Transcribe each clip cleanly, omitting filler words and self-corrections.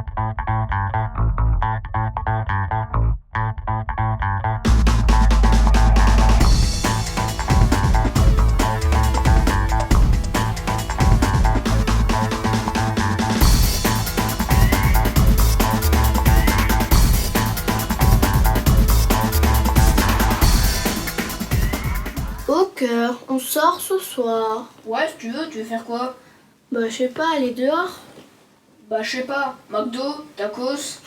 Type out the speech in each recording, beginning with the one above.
Au cœur, on sort ce soir. Ouais, si tu veux faire quoi? Bah je sais pas, aller dehors. Bah je sais pas, McDo, tacos.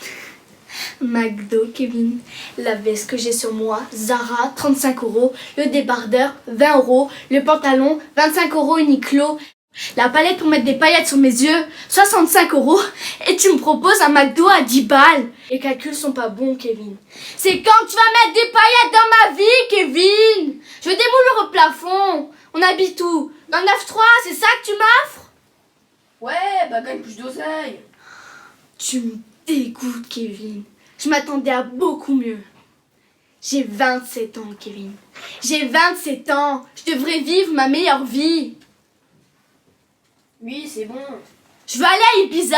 McDo, Kevin. La veste que j'ai sur moi, Zara, 35 €. Le débardeur, 20 €. Le pantalon, 25 € Uniqlo. La palette pour mettre des paillettes sur mes yeux, 65 €. Et tu me proposes un McDo à 10 balles. Les calculs sont pas bons, Kevin. C'est quand tu vas mettre des paillettes dans ma vie, Kevin? Je veux des moulures au plafond. On habite où? Dans le 9-3, c'est ça que tu m'offres? Ouais, bah gagne plus d'oseille. Tu me dégoûtes, Kevin. Je m'attendais à beaucoup mieux. J'ai 27 ans, Kevin. J'ai 27 ans. Je devrais vivre ma meilleure vie. Oui, c'est bon. Je veux aller à Ibiza.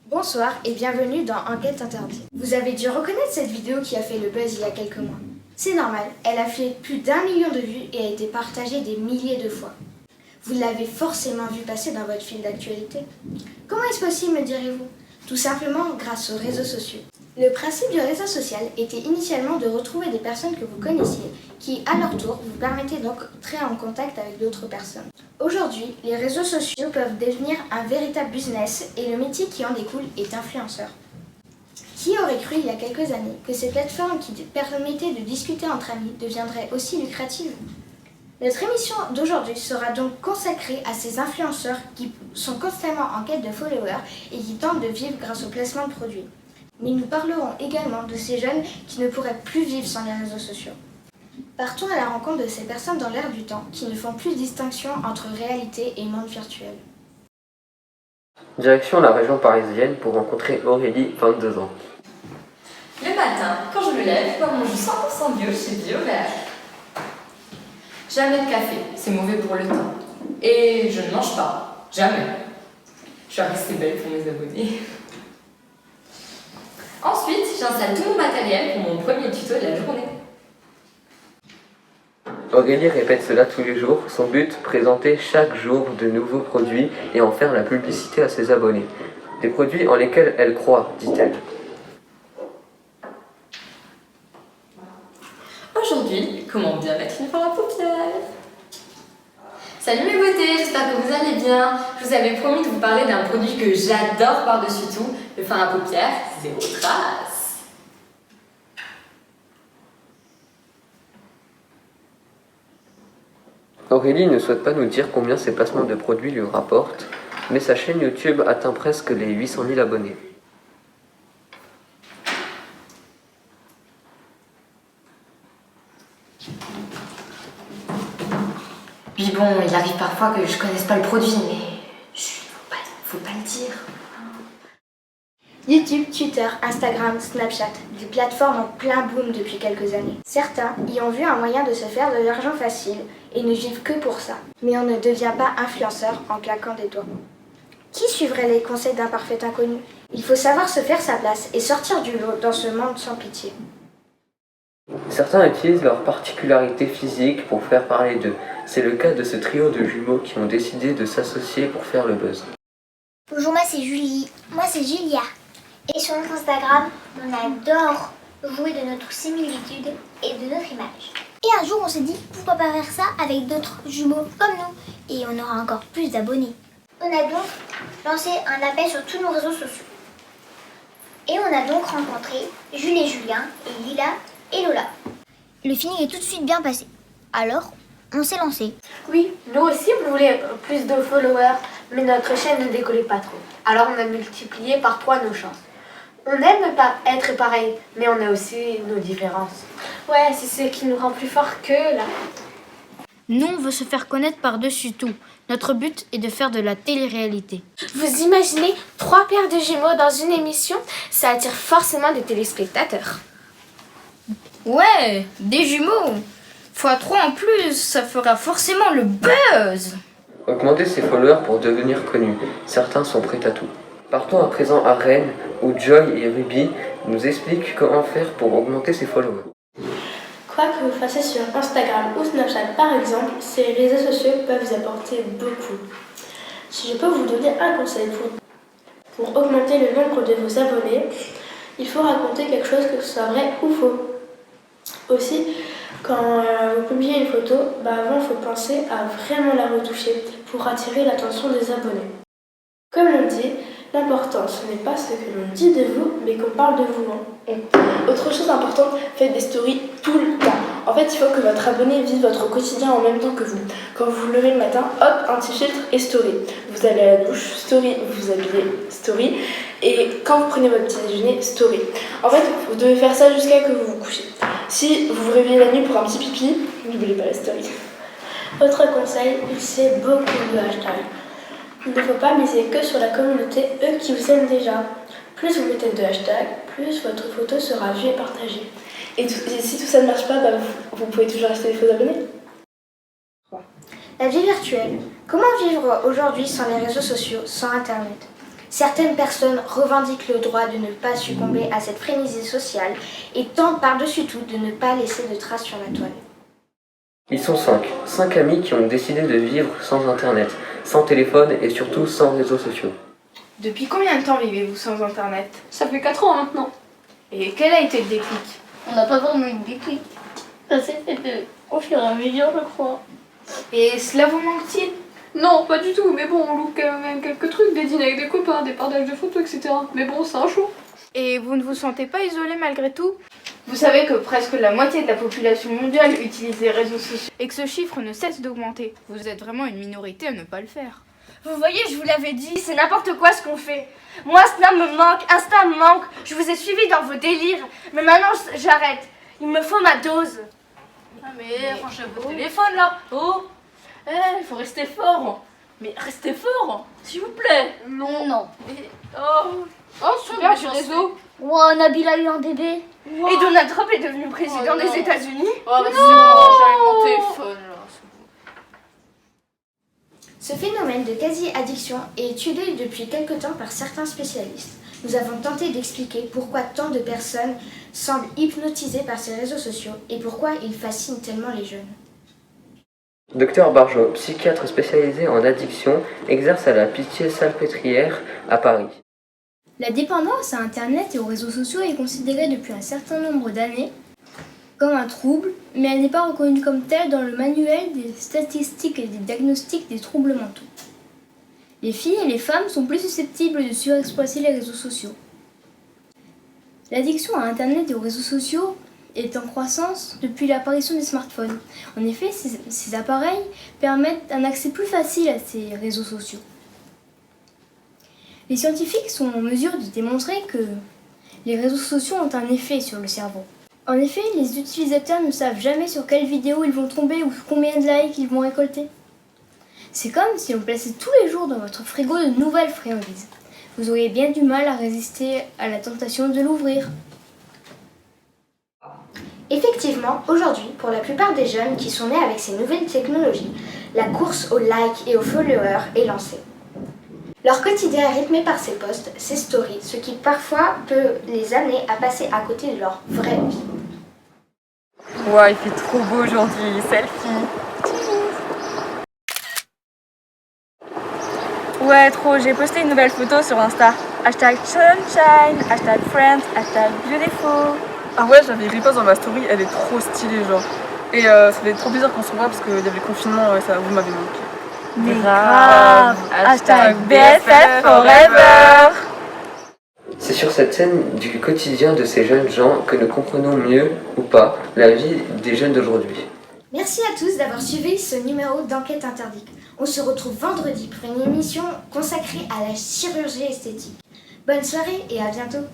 Bonsoir et bienvenue dans Enquête Interdite. Vous avez dû reconnaître cette vidéo qui a fait le buzz il y a quelques mois. C'est normal, elle a fait plus d'1 million de vues et a été partagée des milliers de fois. Vous l'avez forcément vu passer dans votre fil d'actualité. Comment est-ce possible, me direz-vous? Tout simplement grâce aux réseaux sociaux. Le principe du réseau social était initialement de retrouver des personnes que vous connaissiez, qui à leur tour vous permettaient donc d'entrer en contact avec d'autres personnes. Aujourd'hui, les réseaux sociaux peuvent devenir un véritable business et le métier qui en découle est influenceur. Qui aurait cru il y a quelques années que ces plateformes qui permettaient de discuter entre amis deviendraient aussi lucratives? Notre émission d'aujourd'hui sera donc consacrée à ces influenceurs qui sont constamment en quête de followers et qui tentent de vivre grâce au placement de produits. Mais nous parlerons également de ces jeunes qui ne pourraient plus vivre sans les réseaux sociaux. Partons à la rencontre de ces personnes dans l'air du temps qui ne font plus distinction entre réalité et monde virtuel. Direction la région parisienne pour rencontrer Aurélie, 22 ans. Le matin, quand je me lève, je bois mon jus 100% bio chez BioVert. Jamais de café, c'est mauvais pour le temps. Et je ne mange pas, jamais. Je suis restée belle pour mes abonnés. Ensuite, j'installe tout mon matériel pour mon premier tuto de la journée. Aurélie répète cela tous les jours. Son but, présenter chaque jour de nouveaux produits et en faire la publicité à ses abonnés. Des produits en lesquels elle croit, dit-elle. Aujourd'hui, comment bien mettre une fard à paupières? Salut mes beautés, j'espère que vous allez bien. Je vous avais promis de vous parler d'un produit que j'adore par-dessus tout, le fard à paupières Zéro Trace. Aurélie ne souhaite pas nous dire combien ses placements de produits lui rapportent, mais sa chaîne YouTube atteint presque les 800 000 abonnés. Puis bon, il arrive parfois que je connaisse pas le produit, mais faut pas le dire. YouTube, Twitter, Instagram, Snapchat, des plateformes en plein boom depuis quelques années. Certains y ont vu un moyen de se faire de l'argent facile et ne vivent que pour ça. Mais on ne devient pas influenceur en claquant des doigts. Qui suivrait les conseils d'un parfait inconnu? Il faut savoir se faire sa place et sortir du lot dans ce monde sans pitié. Certains utilisent leur particularité physique pour faire parler d'eux. C'est le cas de ce trio de jumeaux qui ont décidé de s'associer pour faire le buzz. Bonjour, moi c'est Julie. Moi c'est Julia. Et sur notre Instagram, on adore jouer de notre similitude et de notre image. Et un jour on s'est dit, pourquoi pas faire ça avec d'autres jumeaux comme nous? Et on aura encore plus d'abonnés. On a donc lancé un appel sur tous nos réseaux sociaux. Et on a donc rencontré Jules et Julien, et Lila et Lola. Le feeling est tout de suite bien passé. Alors, on s'est lancé. Oui, nous aussi on voulait plus de followers, mais notre chaîne ne décollait pas trop. Alors on a multiplié par 3 nos chances. On aime ne pas être pareil, mais on a aussi nos différences. Ouais, c'est ce qui nous rend plus forts que là. Nous, on veut se faire connaître par-dessus tout. Notre but est de faire de la télé-réalité. Vous imaginez 3 paires de jumeaux dans une émission? Ça attire forcément des téléspectateurs. Ouais, des jumeaux. x3 en plus, ça fera forcément le buzz. Augmenter ses followers pour devenir connu. Certains sont prêts à tout. Partons à présent à Rennes, où Joy et Ruby nous expliquent comment faire pour augmenter ses followers. Quoi que vous fassiez sur Instagram ou Snapchat par exemple, ces réseaux sociaux peuvent vous apporter beaucoup. Si je peux vous donner un conseil pour augmenter le nombre de vos abonnés, il faut raconter quelque chose, que ce soit vrai ou faux. Aussi, quand vous publiez une photo, avant il faut penser à vraiment la retoucher pour attirer l'attention des abonnés. Comme on dit, l'important ce n'est pas ce que l'on dit de vous, mais qu'on parle de vous. Autre chose importante, faites des stories tout le temps. En fait, il faut que votre abonné vive votre quotidien en même temps que vous. Quand vous vous levez le matin, hop, un petit filtre et story. Vous allez à la douche, story, vous vous habillez, story. Et quand vous prenez votre petit déjeuner, story. En fait, vous devez faire ça jusqu'à ce que vous vous couchez. Si vous vous réveillez la nuit pour un petit pipi, n'oubliez pas la story. Autre conseil, utilisez beaucoup de hashtags. Il ne faut pas miser que sur la communauté, eux qui vous aiment déjà. Plus vous mettez de hashtags, plus votre photo sera vue et partagée. Et si tout ça ne marche pas, vous pouvez toujours acheter des faux abonnés. La vie virtuelle. Comment vivre aujourd'hui sans les réseaux sociaux, sans Internet? Certaines personnes revendiquent le droit de ne pas succomber à cette frénésie sociale et tentent par-dessus tout de ne pas laisser de traces sur la toile. Ils sont 5 amis qui ont décidé de vivre sans Internet, sans téléphone et surtout sans réseaux sociaux. Depuis combien de temps vivez-vous sans Internet? Ça fait 4 ans maintenant. Et quel a été le déclic? On n'a pas vraiment une déclic. Ça s'est fait au fur et à mesure, je crois. Et cela vous manque-t-il? Non, pas du tout, mais bon, on loupe quand même quelques trucs, des dîners avec des copains, des partages de photos, etc. Mais bon, c'est un show. Et vous ne vous sentez pas isolé malgré tout? Vous savez que presque la moitié de la population mondiale utilise les réseaux sociaux et que ce chiffre ne cesse d'augmenter. Vous êtes vraiment une minorité à ne pas le faire. Vous voyez, je vous l'avais dit, c'est n'importe quoi ce qu'on fait. Moi, Snap me manque, Insta me manque, je vous ai suivi dans vos délires. Mais maintenant, j'arrête. Il me faut ma dose. Ah mais ranchez votre téléphone là. Oh, il faut rester fort. Mais restez fort, s'il vous plaît. Non. Oh super, sur les réseaux. Wow, Nabil a eu un bébé. Wow. Et Donald Trump est devenu président des États-Unis. Oh bah c'est bon, j'avais mon téléphone là. Ce phénomène de quasi-addiction est étudié depuis quelque temps par certains spécialistes. Nous avons tenté d'expliquer pourquoi tant de personnes semblent hypnotisées par ces réseaux sociaux et pourquoi ils fascinent tellement les jeunes. Docteur Barjot, psychiatre spécialisé en addiction, exerce à la Pitié-Salpêtrière à Paris. La dépendance à Internet et aux réseaux sociaux est considérée depuis un certain nombre d'années comme un trouble, mais elle n'est pas reconnue comme telle dans le manuel des statistiques et des diagnostics des troubles mentaux. Les filles et les femmes sont plus susceptibles de surexploiter les réseaux sociaux. L'addiction à Internet et aux réseaux sociaux est en croissance depuis l'apparition des smartphones. En effet, ces appareils permettent un accès plus facile à ces réseaux sociaux. Les scientifiques sont en mesure de démontrer que les réseaux sociaux ont un effet sur le cerveau. En effet, les utilisateurs ne savent jamais sur quelle vidéo ils vont tomber ou combien de likes ils vont récolter. C'est comme si on plaçait tous les jours dans votre frigo de nouvelles friandises. Vous auriez bien du mal à résister à la tentation de l'ouvrir. Effectivement, aujourd'hui, pour la plupart des jeunes qui sont nés avec ces nouvelles technologies, la course aux likes et aux followers est lancée. Leur quotidien est rythmé par ces posts, ces stories, ce qui parfois peut les amener à passer à côté de leur vraie vie. Ouais, il fait trop beau aujourd'hui, selfie. Ouais, trop, j'ai posté une nouvelle photo sur Insta. Hashtag sunshine, hashtag friends, hashtag beautiful. Ah ouais, j'avais repost dans ma story, elle est trop stylée genre. Et ça fait trop plaisir qu'on se revoie parce qu'il y avait le confinement et ça vous m'avez manqué. Mais grave, hashtag BFF forever. C'est sur cette scène du quotidien de ces jeunes gens que nous comprenons mieux, ou pas, la vie des jeunes d'aujourd'hui. Merci à tous d'avoir suivi ce numéro d'Enquête Interdite. On se retrouve vendredi pour une émission consacrée à la chirurgie esthétique. Bonne soirée et à bientôt.